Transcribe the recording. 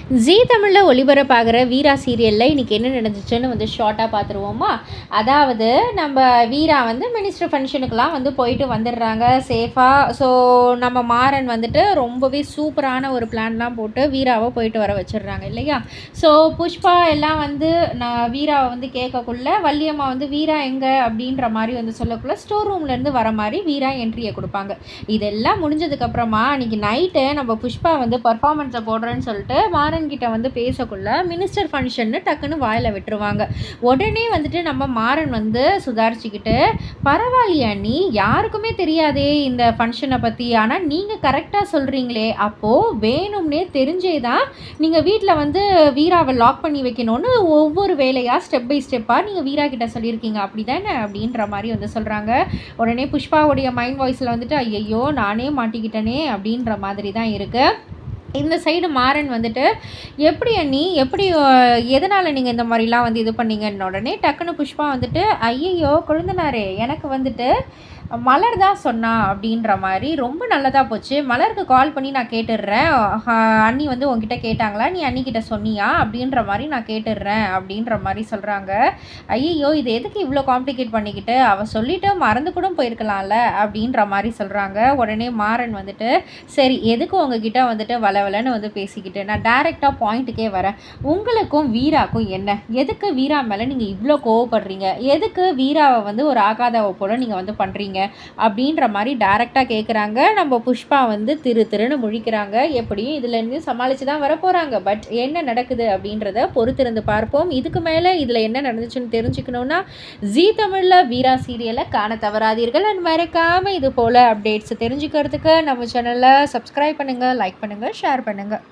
ஜீ தமிழில் ஒளிபரப்பாகிற வீரா சீரியலில் இன்றைக்கி என்ன நடந்துச்சுன்னு வந்து ஷார்ட்டாக பார்த்துருவோமா. அதாவது நம்ம வீரா வந்து மினிஸ்டர் ஃபங்க்ஷனுக்கெலாம் வந்து போயிட்டு வந்துடுறாங்க சேஃபாக. ஸோ நம்ம மாறன் வந்துட்டு ரொம்பவே சூப்பரான ஒரு பிளான்லாம் போட்டு வீராவை போயிட்டு வர வச்சிடுறாங்க இல்லையா. ஸோ புஷ்பா எல்லாம் வந்து நான் வீராவை வந்து கேட்கக்குள்ள வள்ளியம்மா வந்து வீரா எங்கே அப்படின்ற மாதிரி வந்து சொல்லக்குள்ள ஸ்டோர் ரூம்லேருந்து வர மாதிரி வீரா என்ட்ரியை கொடுப்பாங்க. இதெல்லாம் முடிஞ்சதுக்கப்புறமா அன்றைக்கி நைட்டு நம்ம புஷ்பா வந்து பர்ஃபார்மன்ஸை போடுறேன்னு சொல்லிட்டு மாறன் கிட்ட வந்து பேசக்குள்ள மினிஸ்டர் ஃபங்க்ஷன்னு டக்குன்னு வாயில விட்டுருவாங்க. உடனே வந்துட்டு நம்ம மாறன் வந்து சுதாரிச்சுக்கிட்டு, பரவாயில்லையா நீ யாருக்குமே தெரியாதே இந்த ஃபங்க்ஷனை பற்றி, ஆனால் நீங்கள் கரெக்டாக சொல்கிறீங்களே, அப்போது வேணும்னே தெரிஞ்சே தான் நீங்கள் வீட்டில் வந்து வீராவை லாக் பண்ணி வைக்கணும்னு ஒவ்வொரு வேலையாக ஸ்டெப் பை ஸ்டெப்பாக நீங்கள் வீரா கிட்ட சொல்லியிருக்கீங்க அப்படி தானே அப்படின்ற மாதிரி வந்து சொல்கிறாங்க. உடனே புஷ்பாவுடைய மைண்ட் வாய்ஸில் வந்துட்டு ஐயையோ நானே மாட்டிக்கிட்டனே அப்படின்ற மாதிரி தான் இருக்குது. இந்த சைடு மாறன் வந்துட்டு எப்படி அண்ணி எப்படி எதனால் நீங்கள் இந்த மாதிரிலாம் வந்து இது பண்ணீங்கன்னு உடனே டக்குன்னு புஷ்பா வந்துட்டு ஐயையோ கொழுந்தனாரே எனக்கு வந்துட்டு மலர் தான் சொன்னா அப்படின்ற மாதிரி ரொம்ப நல்லதாக போச்சு. மலருக்கு கால் பண்ணி நான் கேட்டுடுறேன், அண்ணி வந்து உங்ககிட்ட கேட்டாங்களா, நீ அண்ணிக்கிட்ட சொன்னியா அப்படின்ற மாதிரி நான் கேட்டுடுறேன் அப்படின்ற மாதிரி சொல்கிறாங்க. ஐயையோ இது எதுக்கு இவ்வளோ காம்ப்ளிகேட் பண்ணிக்கிட்டு, அவள் சொல்லிவிட்டு மறந்து கூட போயிருக்கலாம்ல அப்படின்ற மாதிரி சொல்கிறாங்க. உடனே மாறன் வந்துட்டு சரி எதுக்கு உங்ககிட்ட வந்துட்டு வளவலன்னு வந்து பேசிக்கிட்டு, நான் டைரெக்டாக பாயிண்ட்டுக்கே வரேன். உங்களுக்கும் வீராக்கும் என்ன, எதுக்கு வீரா மேலே நீங்கள் இவ்வளோ கோவப்படுறீங்க, எதுக்கு வீராவை வந்து ஒரு ஆகாதாவை போல் நீங்கள் வந்து பண்ணுறீங்க அப்படின்ற மாதிரி டைரெக்டாக கேட்குறாங்க. நம்ம புஷ்பா வந்து திருன்னு முழிக்கிறாங்க. எப்படியும் இதுலேருந்து சமாளித்து தான் வர போகிறாங்க. பட் என்ன நடக்குது அப்படின்றத பொறுத்திருந்து பார்ப்போம். இதுக்கு மேலே இதில் என்ன நடந்துச்சுன்னு தெரிஞ்சுக்கணுன்னா ஜீ தமிழில் வீரா சீரியலை காண தவறாதீர்கள். அண்ட் மறக்காமல் இது போல் அப்டேட்ஸ் தெரிஞ்சுக்கிறதுக்கு நம்ம சேனலை சப்ஸ்கிரைப் பண்ணுங்கள், லைக் பண்ணுங்கள், ஷேர் பண்ணுங்கள்.